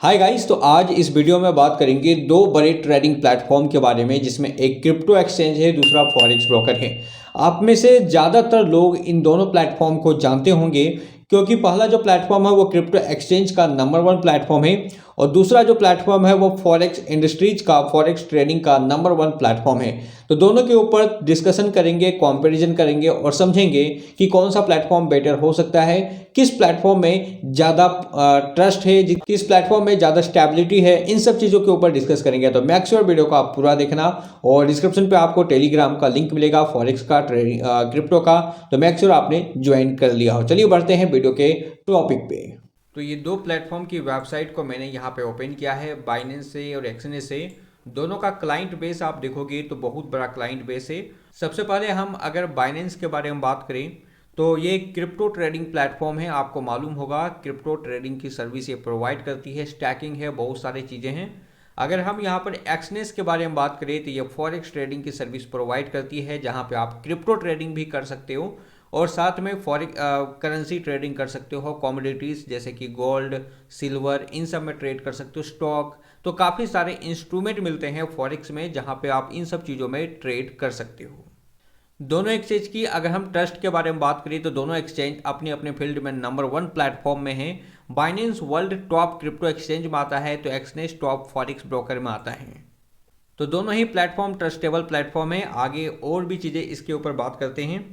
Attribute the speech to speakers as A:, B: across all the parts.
A: Hi guys, तो आज इस वीडियो में बात करेंगे दो बड़े ट्रेडिंग प्लेटफॉर्म के बारे में, जिसमें एक क्रिप्टो एक्सचेंज है, दूसरा फॉरेक्स ब्रोकर है। आप में से ज़्यादातर लोग इन दोनों प्लेटफॉर्म को जानते होंगे, क्योंकि पहला जो प्लेटफॉर्म है वो क्रिप्टो एक्सचेंज का नंबर 1 प्लेटफॉर्म है और दूसरा जो प्लेटफॉर्म है वो फॉरेक्स इंडस्ट्रीज का, फॉरेक्स ट्रेडिंग का नंबर 1 प्लेटफॉर्म है। तो दोनों के ऊपर डिस्कशन करेंगे, कंपैरिजन करेंगे और समझेंगे कि कौन सा प्लेटफॉर्म बेटर हो सकता है, किस प्लेटफॉर्म में ज़्यादा ट्रस्ट है, किस प्लेटफॉर्म में ज़्यादा स्टेबिलिटी है। इन सब चीज़ों के ऊपर डिस्कस करेंगे। तो मेक श्योर वीडियो को आप पूरा देखना और डिस्क्रिप्शन पे आपको टेलीग्राम का लिंक मिलेगा, फॉरेक्स का, ट्रेडिंग क्रिप्टो का। तो मेक श्योर आपने ज्वाइन कर लिया हो। चलिए बढ़ते हैं वीडियो के टॉपिक पे। तो ये दो प्लेटफॉर्म की वेबसाइट को मैंने यहाँ पे ओपन किया है, बाइनेंस से और एक्सचेंज से। दोनों का क्लाइंट बेस आप देखोगे तो बहुत बड़ा क्लाइंट बेस है। सबसे पहले हम अगर बाइनेंस के बारे में बात करें तो ये क्रिप्टो ट्रेडिंग प्लेटफॉर्म है। आपको मालूम होगा क्रिप्टो ट्रेडिंग की सर्विस ये प्रोवाइड करती है, स्टैकिंग है, बहुत सारी चीज़ें हैं। अगर हम यहाँ पर एक्सचेंज के बारे में बात करें तो ये फॉरेक्स ट्रेडिंग की सर्विस प्रोवाइड करती है, जहाँ पे आप क्रिप्टो ट्रेडिंग भी कर सकते हो और साथ में फॉरेक्स करेंसी ट्रेडिंग कर सकते हो। कमोडिटीज़ जैसे कि गोल्ड, सिल्वर, इन सब में ट्रेड कर सकते हो, स्टॉक। तो काफ़ी सारे इंस्ट्रूमेंट मिलते हैं फॉरेक्स में, जहाँ पे आप इन सब चीज़ों में ट्रेड कर सकते हो। दोनों एक्सचेंज की अगर हम ट्रस्ट के बारे में बात करें तो दोनों एक्सचेंज अपने अपने फील्ड में नंबर 1 प्लेटफॉर्म में है। Binance world top crypto exchange में आता है तो एक्सचेंज टॉप फॉरेक्स ब्रोकर में आता है। तो दोनों ही प्लेटफॉर्म ट्रस्टेबल प्लेटफॉर्म है। आगे और भी चीज़ें इसके ऊपर बात करते हैं।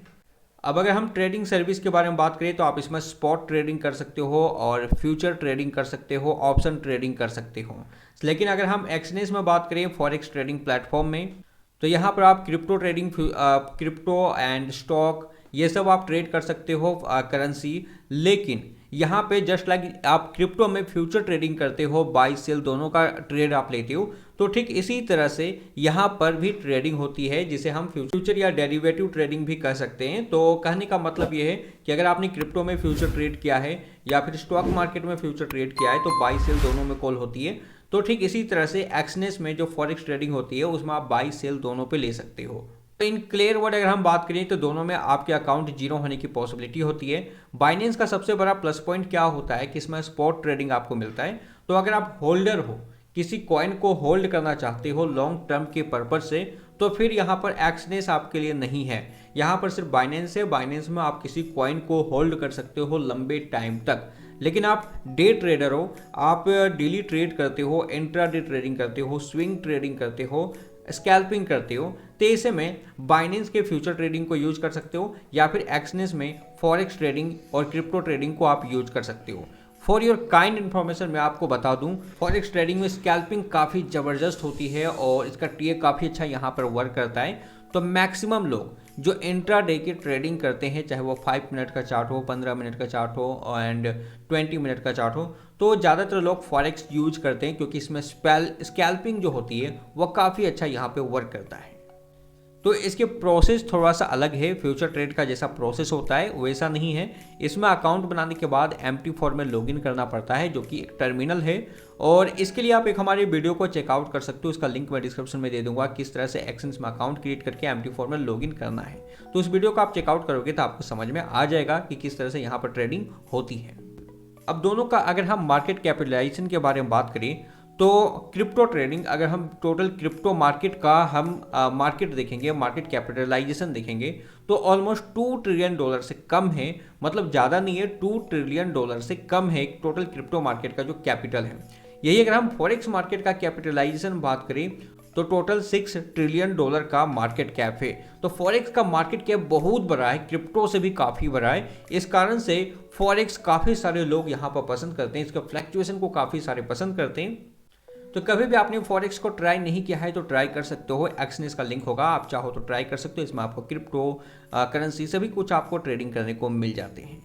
A: अब अगर हम ट्रेडिंग सर्विस के बारे में बात करें तो आप इसमें स्पॉट ट्रेडिंग कर सकते हो और फ्यूचर ट्रेडिंग कर सकते हो, ऑप्शन ट्रेडिंग कर सकते हो। लेकिन अगर हम एक्सचेंज में बात करें फॉरेक्स ट्रेडिंग प्लेटफॉर्म में, तो यहाँ पर आप crypto trading, crypto and stock, ये सब आप ट्रेड कर सकते हो करेंसी। लेकिन यहाँ पे जस्ट लाइक आप क्रिप्टो में फ्यूचर ट्रेडिंग करते हो, बाई सेल दोनों का ट्रेड आप लेते हो, तो ठीक इसी तरह से यहाँ पर भी ट्रेडिंग होती है, जिसे हम फ्यूचर या डेरिवेटिव ट्रेडिंग भी कह सकते हैं। तो कहने का मतलब ये है कि अगर आपने क्रिप्टो में फ्यूचर ट्रेड किया है या फिर स्टॉक मार्केट में फ्यूचर ट्रेड किया है तो बाई सेल दोनों में कॉल होती है। तो ठीक इसी तरह से एक्सचेंज में जो फॉरेक्स ट्रेडिंग होती है उसमें आप बाई सेल दोनों पे ले सकते हो। तो इन क्लियर वर्ड अगर हम बात करें तो दोनों में आपके अकाउंट जीरो होने की पॉसिबिलिटी होती है। बाइनेंस का सबसे बड़ा प्लस पॉइंट क्या होता है कि इसमें स्पॉट ट्रेडिंग आपको मिलता है। तो अगर आप होल्डर हो, किसी कॉइन को होल्ड करना चाहते हो लॉन्ग टर्म के पर्पज से, तो फिर यहाँ पर एक्सचेंज आपके लिए नहीं है। यहाँ पर सिर्फ बाइनेंस है। बाइनेंस में आप किसी कॉइन को होल्ड कर सकते हो लंबे टाइम तक। लेकिन आप डे ट्रेडर हो, आप डेली ट्रेड करते हो, इंट्राडे ट्रेडिंग करते हो, स्विंग ट्रेडिंग करते हो, स्कैल्पिंग करते हो, तो ऐसे में बाइनेंस के फ्यूचर ट्रेडिंग को यूज कर सकते हो या फिर एक्सचेंज में फॉरेक्स ट्रेडिंग और क्रिप्टो ट्रेडिंग को आप यूज कर सकते हो। फॉर योर काइंड इन्फॉर्मेशन मैं आपको बता दूं, फॉरेक्स ट्रेडिंग में स्कैल्पिंग काफ़ी ज़बरदस्त होती है और इसका टीए काफ़ी अच्छा यहाँ पर वर्क करता है। तो मैक्सिमम लोग जो इंट्राडे की ट्रेडिंग करते हैं, चाहे वो 5 मिनट का चार्ट हो, 15 मिनट का चार्ट हो एंड 20 मिनट का चार्ट हो, तो ज़्यादातर लोग फॉरेक्स यूज करते हैं, क्योंकि इसमें स्कैल्पिंग जो होती है वह काफ़ी अच्छा यहाँ पे वर्क करता है। तो इसके प्रोसेस थोड़ा सा अलग है। फ्यूचर ट्रेड का जैसा प्रोसेस होता है वैसा नहीं है। इसमें अकाउंट बनाने के बाद MT4 में लॉगिन करना पड़ता है, जो कि एक टर्मिनल है। और इसके लिए आप एक हमारे वीडियो को चेकआउट कर सकते हो, उसका लिंक मैं डिस्क्रिप्शन में दे दूंगा, किस तरह से एक्सचेंज में अकाउंट क्रिएट करके MT4 में लॉगिन करना है। तो उस वीडियो को आप चेकआउट करोगे तो आपको समझ में आ जाएगा कि किस तरह से यहाँ पर ट्रेडिंग होती है। अब दोनों का अगर हम मार्केट कैपिटलाइजेशन के बारे में बात करें तो क्रिप्टो ट्रेडिंग, अगर हम टोटल क्रिप्टो मार्केट का हम मार्केट देखेंगे, मार्केट कैपिटलाइजेशन देखेंगे, तो ऑलमोस्ट $2 ट्रिलियन से कम है। मतलब ज़्यादा नहीं है, $2 ट्रिलियन से कम है टोटल क्रिप्टो मार्केट का जो कैपिटल है। यही अगर हम फॉरेक्स मार्केट का कैपिटलाइजेशन बात करें तो टोटल $6 ट्रिलियन का मार्केट कैप है। तो फॉरेक्स का मार्केट कैप बहुत बड़ा है, क्रिप्टो से भी काफ़ी बड़ा है। इस कारण से फॉरेक्स काफ़ी सारे लोग यहाँ पर पसंद करते हैं, इसका फ्लैक्चुएशन को काफ़ी सारे पसंद करते हैं। तो कभी भी आपने फॉरेक्स को ट्राई नहीं किया है तो ट्राई कर सकते हो, एक्सचेंज का लिंक होगा, आप चाहो तो ट्राई कर सकते हो। इसमें आपको क्रिप्टो, करेंसी सभी कुछ आपको ट्रेडिंग करने को मिल जाते हैं।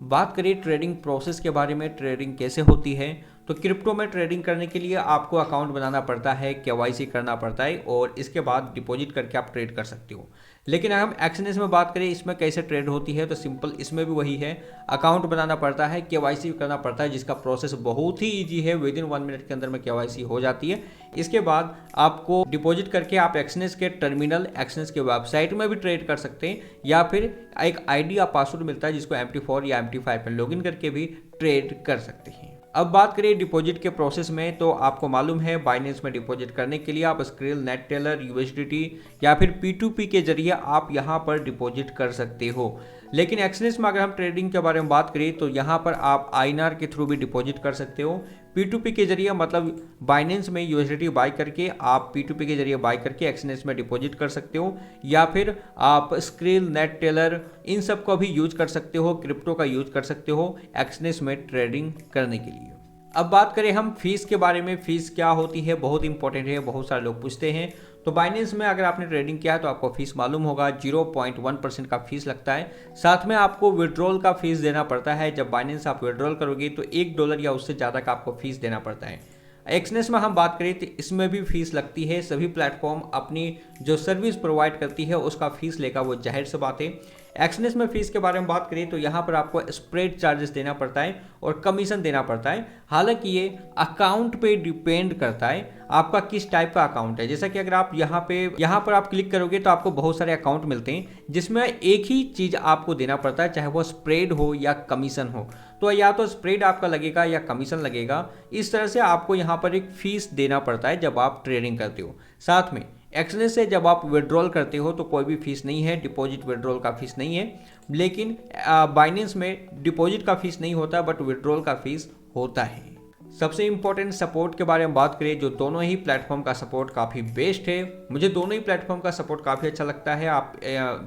A: बात करिए ट्रेडिंग प्रोसेस के बारे में, ट्रेडिंग कैसे होती है, तो क्रिप्टो में ट्रेडिंग करने के लिए आपको अकाउंट बनाना पड़ता है, KYC करना पड़ता है और इसके बाद डिपॉजिट करके आप ट्रेड कर सकते हो। लेकिन अगर हम एक्सचेंज में बात करें इसमें कैसे ट्रेड होती है, तो सिंपल इसमें भी वही है, अकाउंट बनाना पड़ता है, KYC करना पड़ता है, जिसका प्रोसेस बहुत ही ईजी है, विद इन 1 मिनट के अंदर में KYC हो जाती है। इसके बाद आपको डिपॉजिट करके आप एक्सचेंज के टर्मिनल, एक्सचेंज के वेबसाइट में भी ट्रेड कर सकते हैं, या फिर एक ID या पासवर्ड मिलता है जिसको MT4 या MT5 में लॉगिन करके भी ट्रेड कर सकते हैं। अब बात करें डिपॉजिट के प्रोसेस में, तो आपको मालूम है बाइनेंस में डिपॉजिट करने के लिए आप स्क्रिल, नेट टेलर, यूएसडीटी या फिर P2P के जरिए आप यहां पर डिपॉजिट कर सकते हो। लेकिन एक्सनेस में अगर हम ट्रेडिंग के बारे में बात करें तो यहां पर आप आईएनआर के थ्रू भी डिपॉजिट कर सकते हो। P2P के जरिए मतलब बाइनेंस में यूएसडीटी बाय करके आप P2P के जरिए बाय करके एक्सनेस में डिपॉजिट कर सकते हो, या फिर आप स्क्रिल, नेट टेलर इन सब को भी यूज कर सकते हो, क्रिप्टो का यूज कर सकते हो एक्सनेस में ट्रेडिंग करने के लिए। अब बात करें हम फीस के बारे में, फीस क्या होती है, बहुत इंपॉर्टेंट है, बहुत सारे लोग पूछते हैं। तो बाइनेंस में अगर आपने ट्रेडिंग किया है तो आपको फीस मालूम होगा, 0.1% का फीस लगता है। साथ में आपको विड्रॉल का फीस देना पड़ता है। जब बाइनेंस आप विड्रॉल करोगे तो $1 या उससे ज़्यादा का आपको फीस देना पड़ता है। एक्सनेस में हम बात करें तो इसमें भी फीस लगती है। सभी प्लेटफॉर्म अपनी जो सर्विस प्रोवाइड करती है उसका फीस लेगा, वो जाहिर सी बात है। एक्सनेस में फीस के बारे में बात करें तो यहाँ पर आपको स्प्रेड चार्जेस देना पड़ता है और कमीशन देना पड़ता है। हालांकि ये अकाउंट पे डिपेंड करता है, आपका किस टाइप का अकाउंट है। जैसा कि अगर आप यहाँ पर आप क्लिक करोगे तो आपको बहुत सारे अकाउंट मिलते हैं जिसमें एक ही चीज़ आपको देना पड़ता है, चाहे वो स्प्रेड हो या कमीशन हो। तो या तो स्प्रेड आपका लगेगा या कमीशन लगेगा। इस तरह से आपको यहाँ पर एक फीस देना पड़ता है जब आप ट्रेडिंग करते हो। साथ में एक्सनेस से जब आप विड्रॉल करते हो तो कोई भी फीस नहीं है, डिपॉजिट विड्रॉल का फीस नहीं है। लेकिन बाइनेंस में डिपॉजिट का फीस नहीं होता बट विड्रॉल का फीस होता है। सबसे इंपॉर्टेंट सपोर्ट के बारे में बात करें, जो दोनों ही प्लेटफॉर्म का सपोर्ट काफ़ी बेस्ट है। मुझे दोनों ही प्लेटफॉर्म का सपोर्ट काफ़ी अच्छा लगता है। आप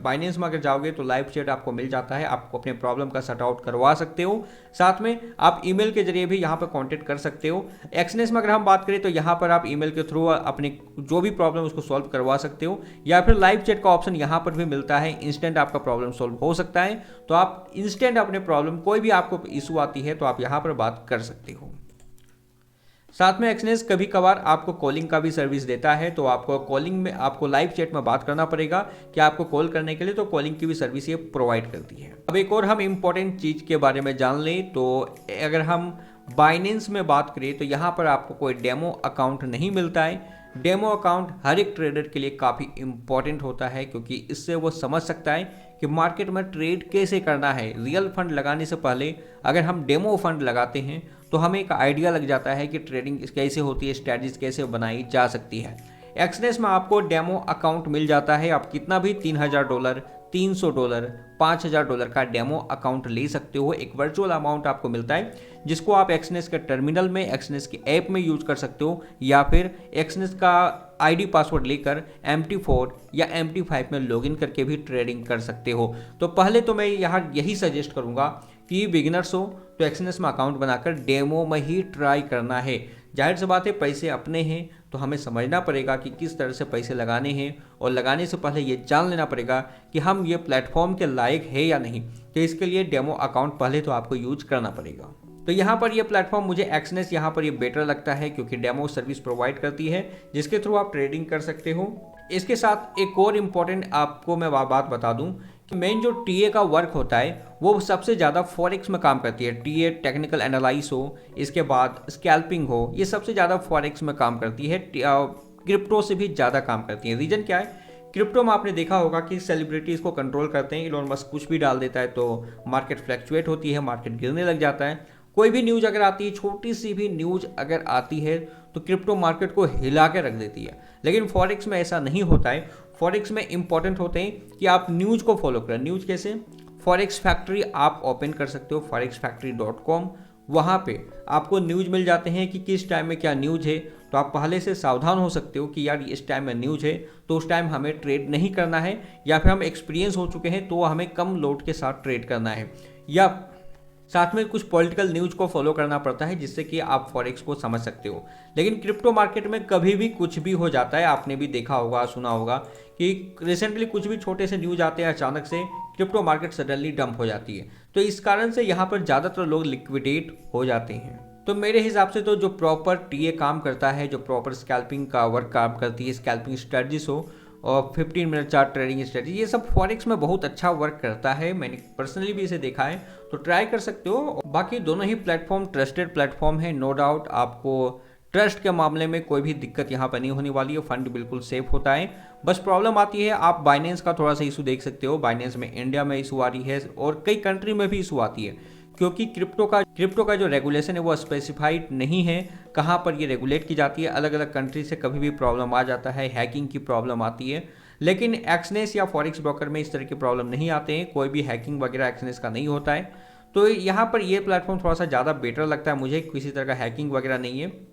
A: बाइनेंस में अगर जाओगे तो लाइव चैट आपको मिल जाता है, आपको अपने प्रॉब्लम का सॉर्ट आउट करवा सकते हो। साथ में आप ईमेल के जरिए भी यहाँ पर कॉन्टेक्ट कर सकते हो। एक्सनेस में अगर हम बात करें तो यहाँ पर आप ईमेल के थ्रू अपने जो भी प्रॉब्लम उसको सॉल्व करवा सकते हो, या फिर लाइव चैट का ऑप्शन यहाँ पर भी मिलता है। इंस्टेंट आपका प्रॉब्लम सॉल्व हो सकता है, तो आप इंस्टेंट अपने प्रॉब्लम, कोई भी आपको इशू आती है तो आप यहाँ पर बात कर सकते हो। साथ में एक्सनेस कभी कभार आपको कॉलिंग का भी सर्विस देता है, तो आपको कॉलिंग में आपको लाइव चैट में बात करना पड़ेगा कि आपको कॉल करने के लिए, तो कॉलिंग की भी सर्विस ये प्रोवाइड करती है। अब एक और हम इम्पोर्टेंट चीज़ के बारे में जान लें, तो अगर हम बाइनेंस में बात करें तो यहाँ पर आपको कोई डेमो अकाउंट नहीं मिलता है। डेमो अकाउंट हर एक ट्रेडर के लिए काफ़ी इंपॉर्टेंट होता है, क्योंकि इससे वो समझ सकता है कि मार्केट में ट्रेड कैसे करना है। रियल फंड लगाने से पहले अगर हम डेमो फंड लगाते हैं तो हमें एक आइडिया लग जाता है कि ट्रेडिंग कैसे होती है, स्ट्रैटेजीज कैसे बनाई जा सकती है। एक्सनेस में आपको डेमो अकाउंट मिल जाता है, आप कितना भी $3000, $300, $5000 का डेमो अकाउंट ले सकते हो। एक वर्चुअल अमाउंट आपको मिलता है जिसको आप एक्सनेस के टर्मिनल में, एक्सनेस की ऐप में यूज कर सकते हो, या फिर एक्सनेस का आईडी पासवर्ड लेकर MT4 या MT5 में लॉगिन करके भी ट्रेडिंग कर सकते हो। तो पहले तो मैं यहाँ यही सजेस्ट करूँगा कि बिगिनर्स हो तो एक्सनेस में अकाउंट बनाकर डेमो में ही ट्राई करना है। जाहिर सी बात है, पैसे अपने हैं तो हमें समझना पड़ेगा कि किस तरह से पैसे लगाने हैं, और लगाने से पहले ये जान लेना पड़ेगा कि हम ये प्लेटफॉर्म के लायक है या नहीं। तो इसके लिए डेमो अकाउंट पहले तो आपको यूज करना पड़ेगा। तो यहाँ पर ये प्लेटफॉर्म मुझे एक्सनेस यहाँ पर ये बेटर लगता है, क्योंकि डेमो सर्विस प्रोवाइड करती है जिसके थ्रू आप ट्रेडिंग कर सकते हो। इसके साथ एक और इम्पॉर्टेंट आपको मैं बात बता दूं कि मेन जो टीए का वर्क होता है वो सबसे ज़्यादा फॉरेक्स में काम करती है। टीए टेक्निकल एनालाइज हो, इसके बाद स्कैल्पिंग हो, ये सबसे ज़्यादा फॉरेक्स में काम करती है, क्रिप्टो से भी ज़्यादा काम करती है। रीज़न क्या है? क्रिप्टो में आपने देखा होगा कि सेलिब्रिटीज़ को कंट्रोल करते हैं। इलोन मस्क कुछ भी डाल देता है तो मार्केट फ्लैक्चुएट होती है, मार्केट गिरने लग जाता है। कोई भी न्यूज़ अगर आती है, छोटी सी भी न्यूज़ अगर आती है तो क्रिप्टो मार्केट को हिला के रख देती है। लेकिन फॉरेक्स में ऐसा नहीं होता है। फॉरेक्स में इंपॉर्टेंट होते हैं कि आप न्यूज़ को फॉलो करें। न्यूज़ कैसे? फॉरेक्स फैक्ट्री आप ओपन कर सकते हो, forexfactory.com। वहाँ पे आपको न्यूज़ मिल जाते हैं कि किस टाइम में क्या न्यूज़ है, तो आप पहले से सावधान हो सकते हो कि यार इस टाइम में न्यूज़ है तो उस टाइम हमें ट्रेड नहीं करना है, या फिर हम एक्सपीरियंस हो चुके हैं तो हमें कम लोड के साथ ट्रेड करना है, या साथ में कुछ पॉलिटिकल न्यूज़ को फॉलो करना पड़ता है जिससे कि आप फॉरेक्स को समझ सकते हो। लेकिन क्रिप्टो मार्केट में कभी भी कुछ भी हो जाता है। आपने भी देखा होगा, सुना होगा कि रिसेंटली कुछ भी छोटे से न्यूज़ आते हैं, अचानक से क्रिप्टो मार्केट सडनली डंप हो जाती है। तो इस कारण से यहाँ पर ज़्यादातर लोग लिक्विडेट हो जाते हैं। तो मेरे हिसाब से तो जो प्रॉपर टीए काम करता है, जो प्रॉपर स्कैल्पिंग का वर्क काम करती है, स्कैल्पिंग स्ट्रेटजीज हो और 15 मिनट चार्ट ट्रेडिंग स्ट्रेटजी, ये सब फॉरेक्स में बहुत अच्छा वर्क करता है। मैंने पर्सनली भी इसे देखा है, तो ट्राई कर सकते हो। बाकी दोनों ही प्लेटफॉर्म ट्रस्टेड प्लेटफॉर्म है, नो डाउट। आपको ट्रस्ट के मामले में कोई भी दिक्कत यहाँ पर नहीं होने वाली है, फंड बिल्कुल सेफ होता है। बस प्रॉब्लम आती है, आप बाइनेंस का थोड़ा सा इशू देख सकते हो। बाइनेंस में इंडिया में इशू आ रही है और कई कंट्री में भी इशू आती है, क्योंकि क्रिप्टो का जो रेगुलेशन है वो स्पेसिफाइड नहीं है कहाँ पर ये रेगुलेट की जाती है। अलग अलग कंट्री से कभी भी प्रॉब्लम आ जाता है, हैकिंग की प्रॉब्लम आती है, लेकिन एक्सनेस या फॉरेक्स ब्रोकर में इस तरह की प्रॉब्लम नहीं आते हैं, कोई भी हैकिंग वगैरह एक्सनेस का नहीं होता है। तो यहाँ पर ये प्लेटफॉर्म थोड़ा सा ज़्यादा बेटर लगता है मुझे, किसी तरह का हैकिंग वगैरह नहीं है।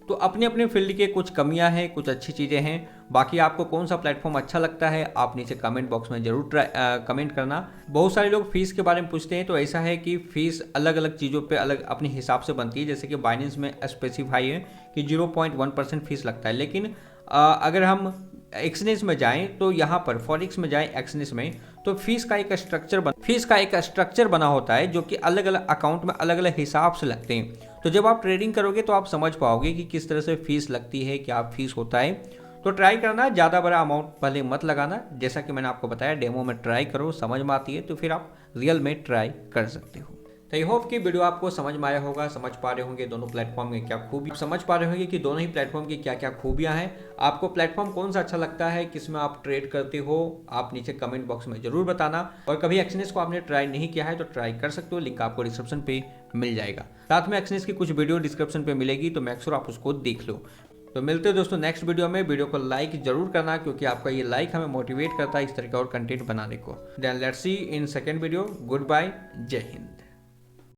A: तो अपने अपने फील्ड के कुछ कमियां हैं, कुछ अच्छी चीज़ें हैं। बाकी आपको कौन सा प्लेटफॉर्म अच्छा लगता है आप नीचे कमेंट बॉक्स में जरूर कमेंट करना। बहुत सारे लोग फीस के बारे में पूछते हैं, तो ऐसा है कि फ़ीस अलग अलग चीज़ों पे अलग अपने हिसाब से बनती है। जैसे कि बाइनेंस में स्पेसिफाई है कि 0.1% फीस लगता है, लेकिन अगर हम एक्सनेस में जाएं तो यहाँ पर फॉरेक्स में जाएं एक्सनेस में, तो फीस का एक स्ट्रक्चर बना होता है जो कि अलग अलग अकाउंट में अलग अलग हिसाब से लगते हैं। तो जब आप ट्रेडिंग करोगे तो आप समझ पाओगे कि किस तरह से फीस लगती है, क्या फीस होता है। तो ट्राई करना, ज़्यादा बड़ा अमाउंट पहले मत लगाना। जैसा कि मैंने आपको बताया, डेमो में ट्राई करो, समझ में आती है तो फिर आप रियल में ट्राई कर सकते हो। तो आई होप कि वीडियो आपको समझ में आया होगा, समझ पा रहे होंगे दोनों प्लेटफॉर्म में क्या खूबी, समझ पा रहे होंगे कि दोनों ही प्लेटफॉर्म की क्या क्या खूबियां हैं। आपको प्लेटफॉर्म कौन सा अच्छा लगता है, किस में आप ट्रेड करते हो, आप नीचे कमेंट बॉक्स में जरूर बताना। और कभी एक्सनेस को आपने ट्राई नहीं किया है तो ट्राई कर सकते हो, लिंक आपको डिस्क्रिप्शन पे मिल जाएगा। साथ में एक्सनेस की कुछ वीडियो डिस्क्रिप्शन पे मिलेगी, तो मेक श्योर आप उसको देख लो। तो मिलते हैं दोस्तों नेक्स्ट वीडियो में। वीडियो को लाइक जरूर करना, क्योंकि आपका ये लाइक हमें मोटिवेट करता है इस तरह का और कंटेंट बनाने को। Then let's see in second video. Good bye, Jai Hind.